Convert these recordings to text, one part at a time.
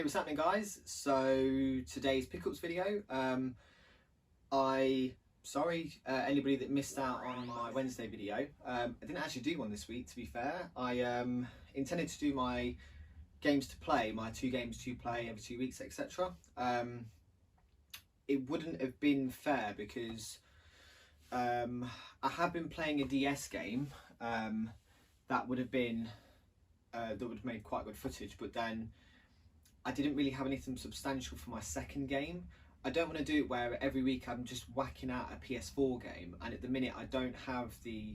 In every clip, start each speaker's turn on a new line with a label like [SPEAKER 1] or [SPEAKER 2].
[SPEAKER 1] Hey, what's happening, guys? So today's pickups video. Sorry anybody that missed out on my Wednesday video. I didn't actually do one this week, to be fair. I intended to do my games to play, my 2 games to play every 2 weeks, etc. It wouldn't have been fair because I have been playing a DS game that would have made quite good footage, but then I didn't really have anything substantial for my second game. I don't want to do it where every week I'm just whacking out a PS4 game, and at the minute I don't have the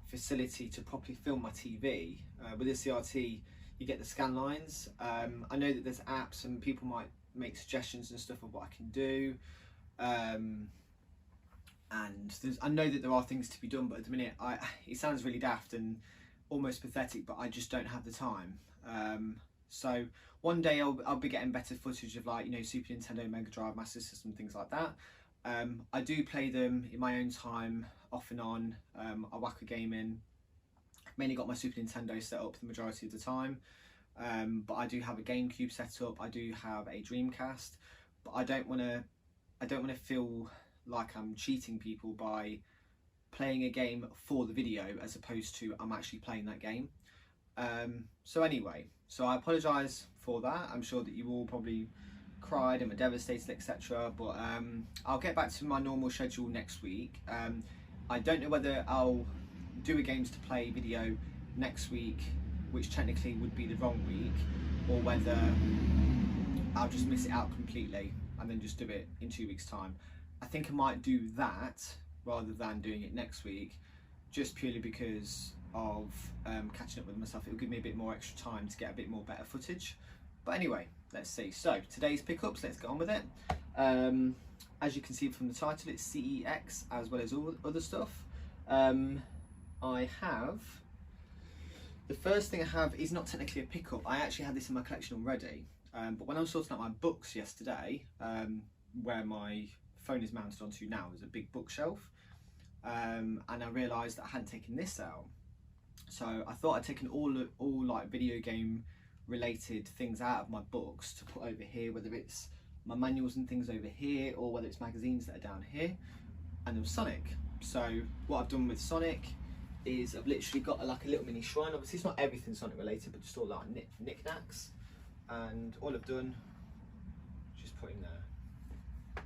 [SPEAKER 1] facility to properly film my TV. With a CRT you get the scan lines. I know that there's apps and people might make suggestions and stuff of what I can do, and I know that there are things to be done, but at the minute it sounds really daft and almost pathetic, but I just don't have the time. So one day I'll be getting better footage of, like, you know, Super Nintendo, Mega Drive, Master System, things like that. I do play them in my own time, off and on. I whack a game in. I've mainly got my Super Nintendo set up the majority of the time, but I do have a GameCube set up. I do have a Dreamcast, but I don't want to feel like I'm cheating people by playing a game for the video as opposed to I'm actually playing that game. So anyway, so I apologise for that. I'm sure that you all probably cried and were devastated, etc. But I'll get back to my normal schedule next week. I don't know whether I'll do a games to play video next week, which technically would be the wrong week, or whether I'll just miss it out completely and then just do it in 2 weeks' time. I think I might do that rather than doing it next week, just purely because of catching up with myself. It'll give me a bit more extra time to get a bit more better footage. But anyway, let's see. So today's pickups, let's get on with it. As you can see from the title, it's CEX as well as all other stuff. I have, the first thing I have is not technically a pickup. I actually had this in my collection already, but when I was sorting out my books yesterday, where my phone is mounted onto now, there's a big bookshelf, and I realised that I hadn't taken this out. So I thought I'd taken all like video game related things out of my books to put over here, whether it's my manuals and things over here, or whether it's magazines that are down here. And there was Sonic. So what I've done with Sonic is I've literally got like a little mini shrine. Obviously it's not everything Sonic related, but just all like knickknacks. And all I've done is just put in there.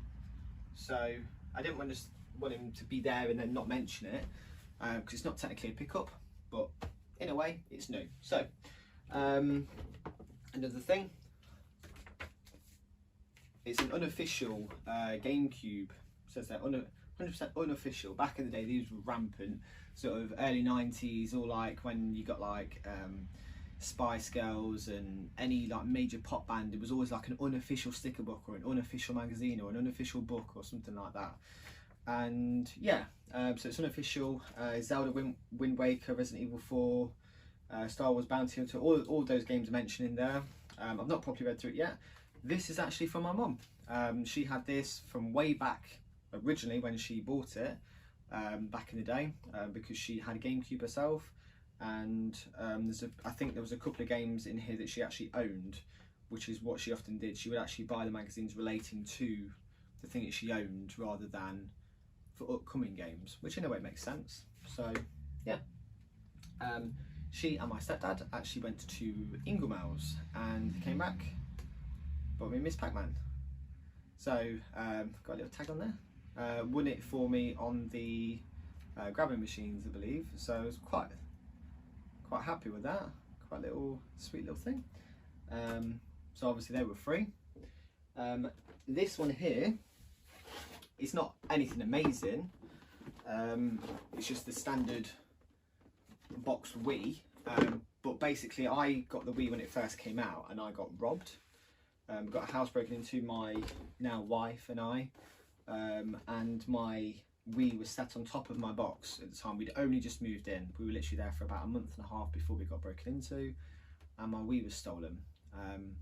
[SPEAKER 1] So I didn't want him to be there and then not mention it, because it's not technically a pickup, but in a way it's new. So another thing, it's an unofficial GameCube. It says that 100% unofficial. Back in the day these were rampant, sort of early 90s, or like when you got like Spice Girls and any like major pop band, it was always like an unofficial sticker book or an unofficial magazine or an unofficial book or something like that. And yeah, so it's unofficial. Zelda, Wind Waker, Resident Evil 4, Star Wars Bounty Hunter, all those games are mentioned in there. I've not properly read through it yet. This is actually from my mum. She had this from way back originally when she bought it, back in the day, because she had a GameCube herself, and I think there was a couple of games in here that she actually owned, which is what she often did. She would actually buy the magazines relating to the thing that she owned rather than for upcoming games, which in a way makes sense. So yeah, she and my stepdad actually went to Inglemells and came back, bought me Miss Pac-Man. So got a little tag on there. Won it for me on the grabbing machines, I believe. So I was quite happy with that. Quite a little sweet little thing. So obviously they were free. This one here, it's not anything amazing. It's just the standard box Wii. But basically I got the Wii when it first came out and I got robbed. Got a house broken into, my now wife and I, and my Wii was sat on top of my box at the time. We'd only just moved in. We were literally there for about a month and a half before we got broken into, and my Wii was stolen.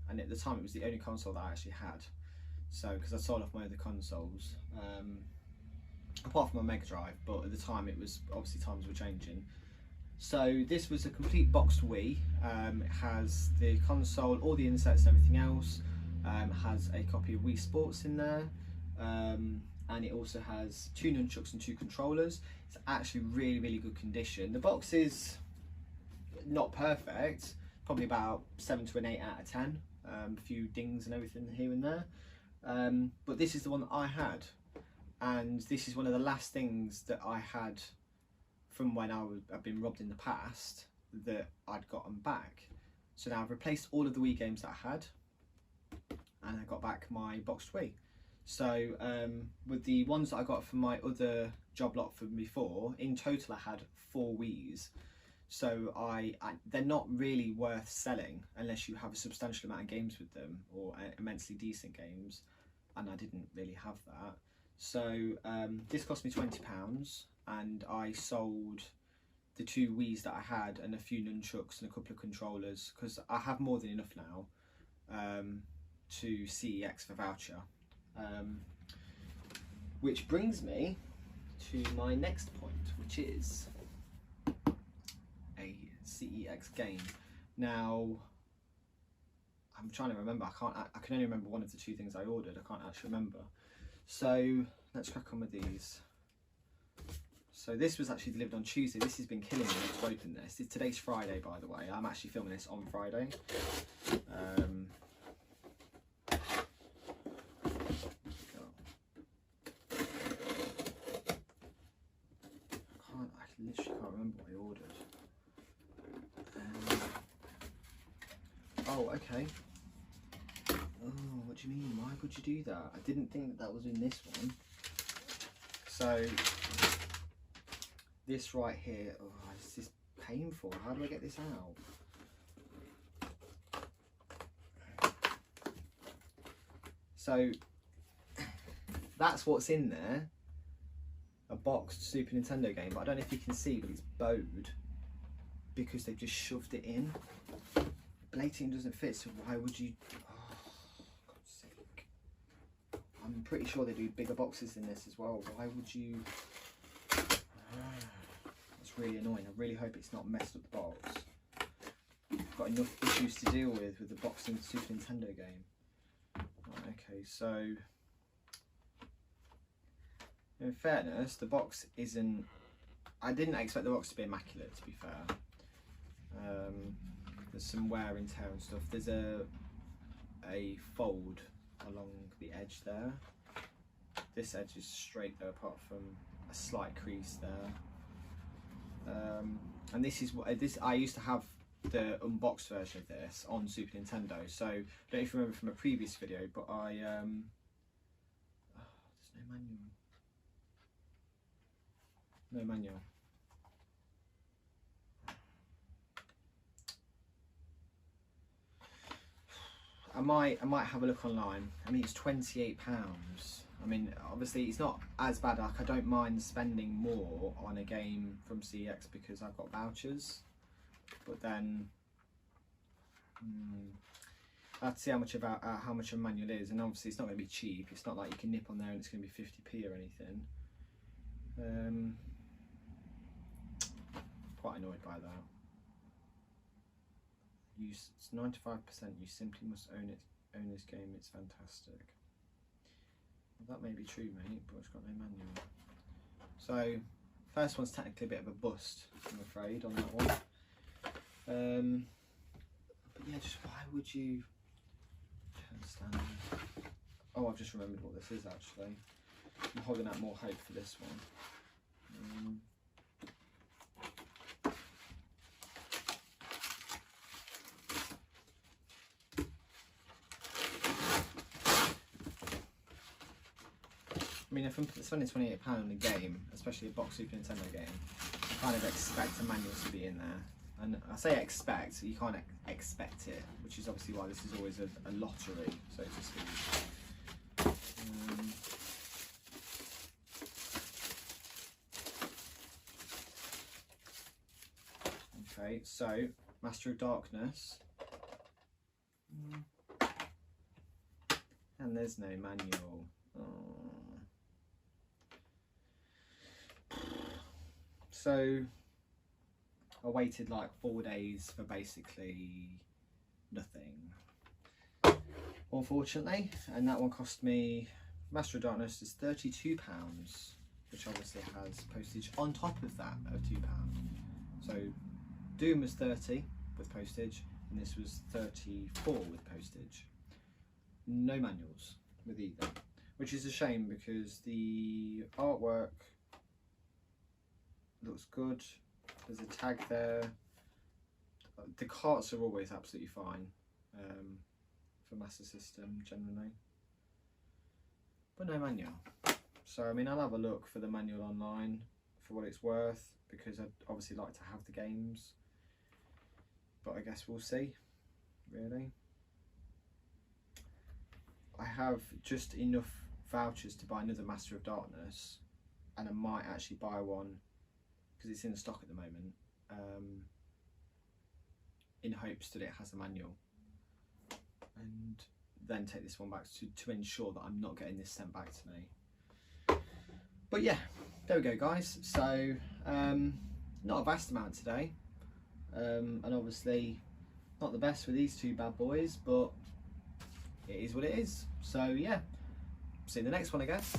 [SPEAKER 1] And at the time it was the only console that I actually had. So, because I sold off my other consoles, apart from my Mega Drive, but at the time it was, obviously times were changing. So this was a complete boxed Wii. It has the console, all the inserts and everything else. has a copy of Wii Sports in there, and it also has 2 nunchucks and 2 controllers. It's actually really good condition. The box is not perfect, probably about 7 to an 8 out of 10. A few dings and everything here and there, but this is the one that I had, and this is one of the last things that I had from when I've been robbed in the past that I'd gotten back. So now I've replaced all of the Wii games that I had, and I got back my boxed Wii. So with the ones that I got from my other job lot from before, in total I had 4 Wiis. So they're not really worth selling unless you have a substantial amount of games with them, or immensely decent games, and I didn't really have that. So this cost me £20, and I sold the 2 Wiis that I had and a few nunchucks and a couple of controllers, because I have more than enough now, to CEX for voucher. Which brings me to my next point, which is a CEX game. Now, I'm trying to remember. I can only remember one of the 2 things I ordered. I can't actually remember. So let's crack on with these. So this was actually delivered on Tuesday. This has been killing me to open this. Today's Friday, by the way. I'm actually filming this on Friday. I literally can't remember what I ordered. Oh, okay. Oh, what do you mean? Why would you do that? I didn't think that was in this one. So this right here, oh, this is painful. How do I get this out? So that's what's in there. A boxed Super Nintendo game, but I don't know if you can see, but it's bowed because they've just shoved it in. Blatantly doesn't fit, so why would you? Oh, God's sake. I'm pretty sure they do bigger boxes than this as well. Why would you? That's really annoying. I really hope it's not messed up the box. I've got enough issues to deal with the boxing Super Nintendo game. Right, okay, so in fairness, the box isn't. I didn't expect the box to be immaculate, to be fair. There's some wear and tear and stuff. There's a fold along the edge there. This edge is straight though, apart from a slight crease there. And this is what I used to have the unboxed version of this on Super Nintendo. So I don't know if you remember from a previous video, but I there's no manual. No manual. I might have a look online. I mean, it's £28. I mean, obviously it's not as bad. Like, I don't mind spending more on a game from CEX because I've got vouchers. But then I have to see how much a manual is, and obviously it's not going to be cheap. It's not like you can nip on there and it's going to be 50p or anything. Quite annoyed by that. It's 95%. You simply must own it. Own this game. It's fantastic. Well, that may be true, mate, but it's got no manual. So, first one's technically a bit of a bust, I'm afraid, on that one. But yeah, just why would you? I don't understand. Oh, I've just remembered what this is actually. I'm holding out more hope for this one. I mean, if I'm spending £28 on a game, especially a box Super Nintendo game, I kind of expect a manual to be in there. And I say expect, you can't expect it, which is obviously why this is always a lottery, so to speak. Okay, so Master of Darkness. And there's no manual. Oh. So I waited like 4 days for basically nothing. unfortunately, and that one cost me, Master of Darkness is £32, which obviously has postage on top of that of £2. So Doom was 30 with postage, and this was 34 with postage. No manuals with either, which is a shame because the artwork looks good. There's a tag there. The carts are always absolutely fine for Master System generally, but no manual. So I mean, I'll have a look for the manual online for what it's worth, because I'd obviously like to have the games, but I guess we'll see, really. I have just enough vouchers to buy another Master of Darkness, and I might actually buy one because it's in stock at the moment, in hopes that it has a manual, and then take this one back to ensure that I'm not getting this sent back to me. But yeah, there we go, guys. So not a vast amount today, and obviously not the best for these two bad boys, but it is what it is. So yeah, see you in the next one, I guess.